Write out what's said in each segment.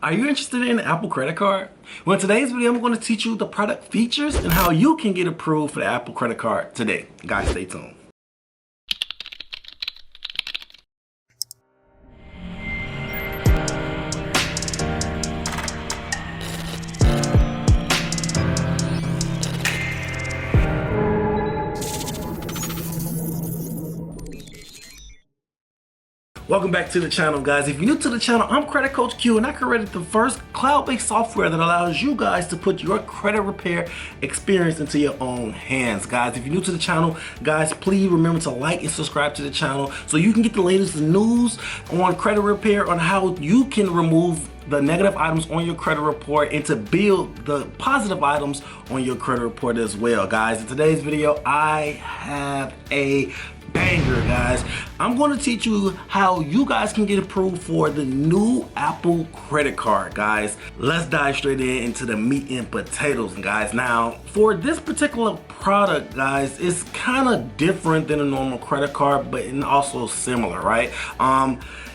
Are you interested in an Apple credit card? Well, in today's video, I'm going to teach you the product features and how you can get approved for the Apple credit card today. Guys, stay tuned. Welcome back to the channel, guys. If you're new to the channel, I'm Credit Coach Q, and I created the first cloud-based software that allows you guys to put your credit repair experience into your own hands. Guys, if you're new to the channel, guys, please remember to like and subscribe to the channel so you can get the latest news on credit repair, on how you can remove the negative items on your credit report and to build the positive items on your credit report as well. Guys, in today's video, I have a banger, guys. I'm going to teach you how you guys can get approved for the new Apple credit card, guys. Let's dive straight into the meat and potatoes, guys. Now, for this particular product, guys, it's kind of different than a normal credit card, but also similar, right?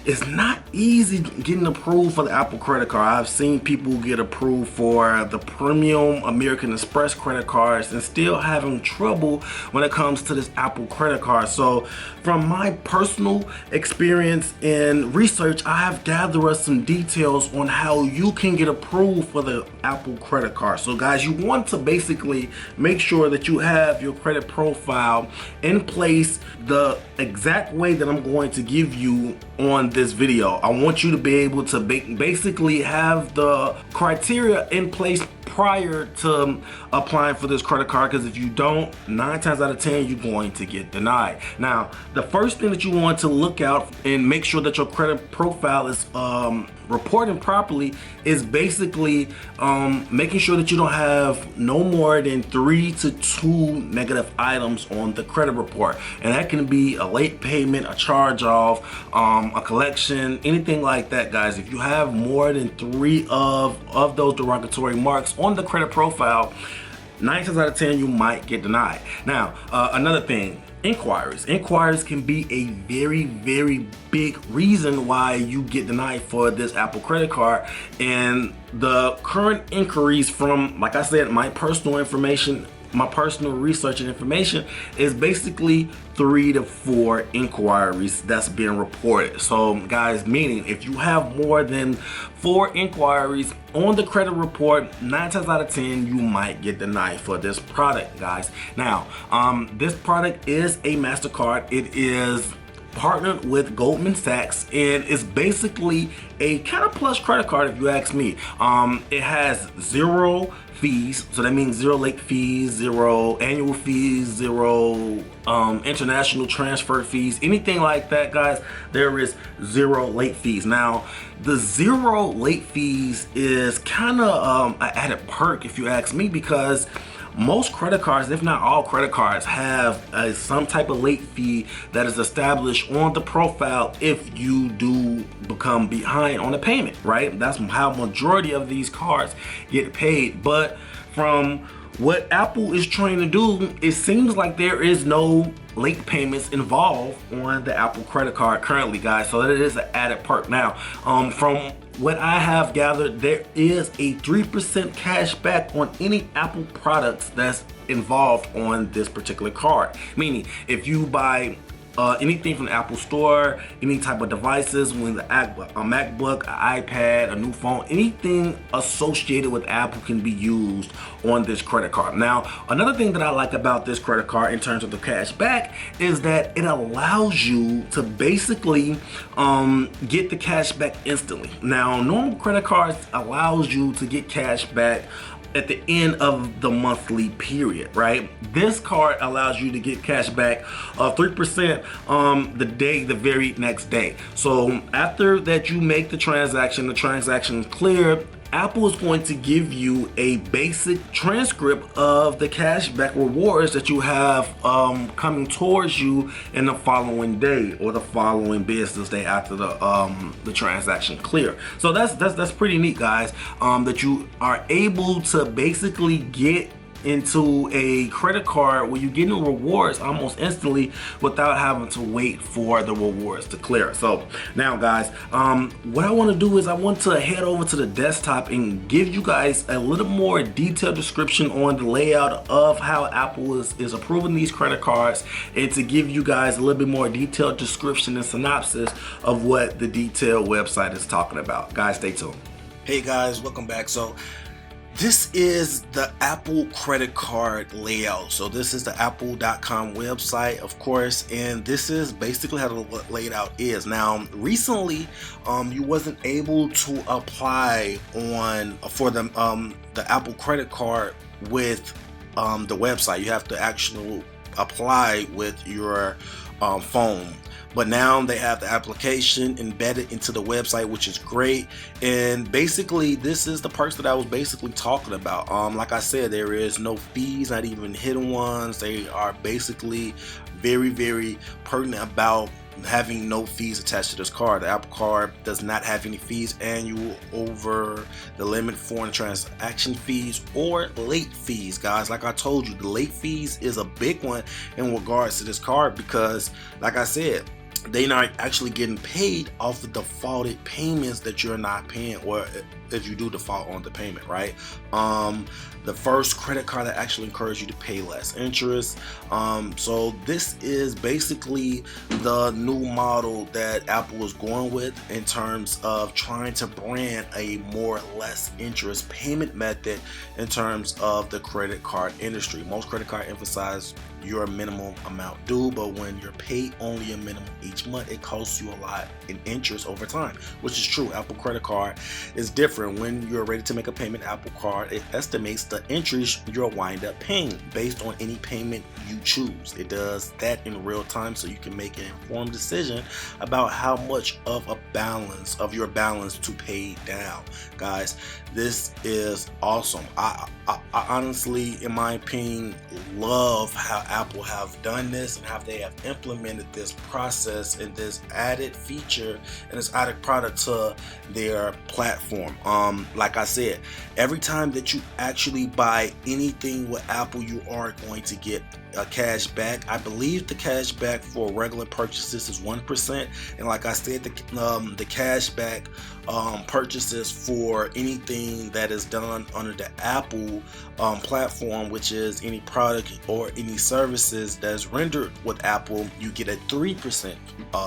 It's not easy getting approved for the Apple credit card. I've seen people get approved for the premium American Express credit cards and still having trouble when it comes to this Apple credit card. So from my personal experience and research, I have gathered some details on how you can get approved for the Apple credit card. So guys, you want to basically make sure that you have your credit profile in place the exact way that I'm going to give you on this video. I want you to be able to basically have the criteria in place prior to applying for this credit card, because if you don't, 9 times out of 10 you're going to get denied. Now, the first thing that you want to look out and make sure that your credit profile is reporting properly is basically making sure that you don't have no more than 3 to 2 negative items on the credit report, and that can be a late payment, a charge off, a collection, anything like that, guys. If you have more than 3 of those derogatory marks on the credit profile, 9 times out of 10 you might get denied. Now, another thing, inquiries can be a very big reason why you get denied for this Apple credit card. And the current inquiries from, like I said, my personal information, my personal research and information, is basically 3 to 4 inquiries that's being reported. So guys, meaning if you have more than 4 inquiries on the credit report, 9 times out of 10 you might get denied for this product, guys. Now, this product is a MasterCard. It is partnered with Goldman Sachs, and it's basically a kind of plus credit card if you ask me. It has 0 fees, so that means 0 late fees, 0 annual fees, 0 international transfer fees, anything like that, guys. There is 0 late fees. Now, the 0 late fees is kind of an added perk if you ask me, because most credit cards, if not all credit cards, have some type of late fee that is established on the profile if you do become behind on a payment, right? That's how majority of these cards get paid. But from what Apple is trying to do, it seems like there is no late payments involved on the Apple credit card currently, guys. So that is an added perk. Now, from what I have gathered, there is a 3% cash back on any Apple products that's involved on this particular card. Meaning, if you buy anything from the Apple Store, any type of devices, whether a MacBook, an iPad, a new phone, anything associated with Apple can be used on this credit card. Now, another thing that I like about this credit card in terms of the cash back is that it allows you to basically get the cash back instantly. Now, normal credit cards allows you to get cash back at the end of the monthly period, right? This card allows you to get cash back of 3% the very next day. So after that you make the transaction is clear, Apple is going to give you a basic transcript of the cashback rewards that you have coming towards you in the following day or the following business day after the transaction clear. So that's pretty neat, guys, that you are able to basically get into a credit card where you're getting rewards almost instantly without having to wait for the rewards to clear. So now guys, what I want to do is I want to head over to the desktop and give you guys a little more detailed description on the layout of how Apple is approving these credit cards, and to give you guys a little bit more detailed description and synopsis of what the detailed website is talking about. Guys, stay tuned. Hey guys, welcome back. So this is the Apple credit card layout. So this is the apple.com website, of course, and this is basically how the layout is. Now, recently, you wasn't able to apply for the Apple credit card with the website. You have to actually apply with your phone. But now they have the application embedded into the website, which is great. And basically, this is the perks that I was basically talking about. Like I said, there is no fees, not even hidden ones. They are basically very, very pertinent about having no fees attached to this card. The Apple card does not have any fees annual over the limit foreign transaction fees or late fees, guys. Like I told you, the late fees is a big one in regards to this card, because like I said, they're not actually getting paid off the defaulted payments that you're not paying, or if you do default on the payment, right? The first credit card that actually encourages you to pay less interest. So this is basically the new model that Apple is going with in terms of trying to brand a more or less interest payment method in terms of the credit card industry. Most credit card emphasize your minimum amount due, but when you're paid only a minimum each month, it costs you a lot in interest over time, which is true. Apple credit card is different. When you're ready to make a payment, Apple card, it estimates the interest you'll wind up paying based on any payment you choose. It does that in real time, so you can make an informed decision about how much of your balance to pay down. Guys, this is awesome. I honestly, in my opinion, love how Apple have done this and how they have implemented this process and this added feature and this added product to their platform. Like I said, every time that you actually buy anything with Apple, you are going to get a cash back. I believe the cash back for regular purchases is 1%, and like I said, the cash back purchases for anything that is done under the Apple platform, which is any product or any services that's rendered with Apple, you get a 3%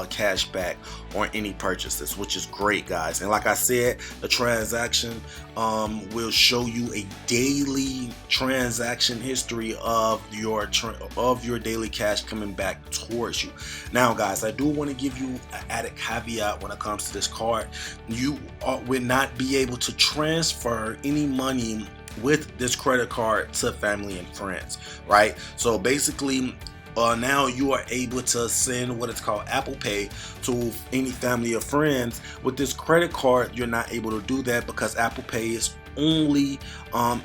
cash back on any purchases, which is great, guys. And like I said, the transaction will show you a daily transaction history of your daily cash coming back towards you. Now, guys, I do want to give you an added caveat when it comes to this card. You will not be able to transfer any money with this credit card to family and friends, right? So basically, now you are able to send what is called Apple Pay to any family or friends. With this credit card, you're not able to do that because Apple Pay is only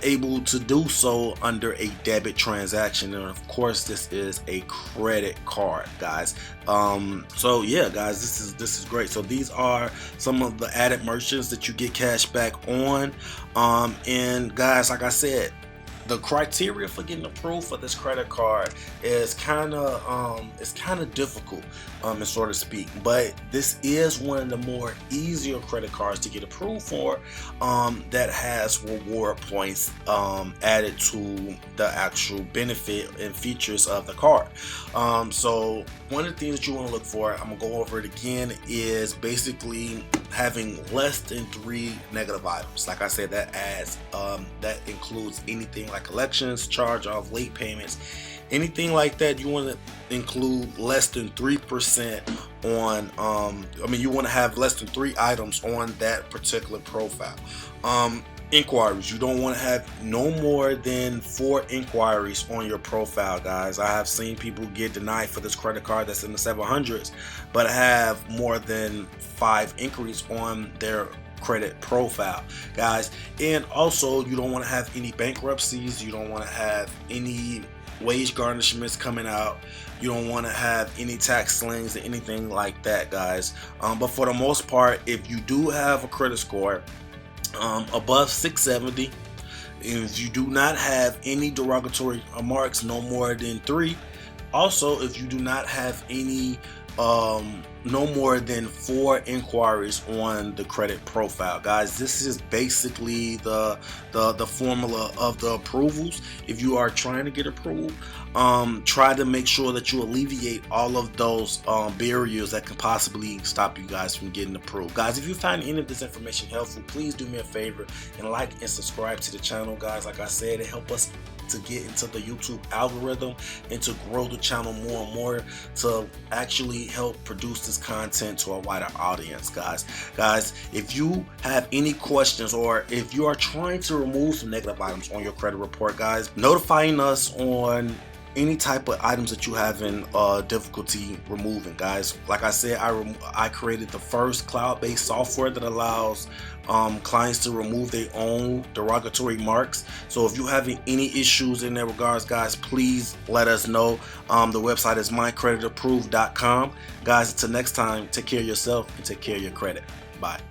able to do so under a debit transaction, and of course this is a credit card, guys. So yeah, guys, this is great. So these are some of the added merchants that you get cash back on, and guys, like I said, the criteria for getting approved for this credit card is kind of difficult, so to speak. But this is one of the more easier credit cards to get approved for, that has reward points added to the actual benefit and features of the card. So one of the things that you want to look for, I'm gonna go over it again, is basically having less than 3 negative items. Like I said, that includes anything like collections, charge-off, late payments, anything like that. You want to include less than 3% on you want to have less than 3 items on that particular profile. Inquiries, you don't want to have no more than 4 inquiries on your profile, guys. I have seen people get denied for this credit card that's in the 700s, but have more than 5 inquiries on their credit profile, guys. And also, you don't want to have any bankruptcies. You don't want to have any wage garnishments coming out. You don't want to have any tax slings or anything like that, guys. But for the most part, if you do have a credit score above 670, And if you do not have any derogatory remarks, no more than 3. Also, if you do not have any no more than 4 inquiries on the credit profile. Guys, this is basically the formula of the approvals. If you are trying to get approved, try to make sure that you alleviate all of those barriers that can possibly stop you guys from getting approved. Guys, if you find any of this information helpful, please do me a favor and like and subscribe to the channel. Guys, like I said, it helps us to get into the YouTube algorithm and to grow the channel more and more, to actually help produce this content to a wider audience. Guys, if you have any questions, or if you are trying to remove some negative items on your credit report, guys, notifying us on any type of items that you having difficulty removing. Guys, like I said, I created the first cloud-based software that allows clients to remove their own derogatory marks. So if you're having any issues in that regards, guys, please let us know. The website is mycreditapproved.com. Guys, until next time, take care of yourself and take care of your credit. Bye.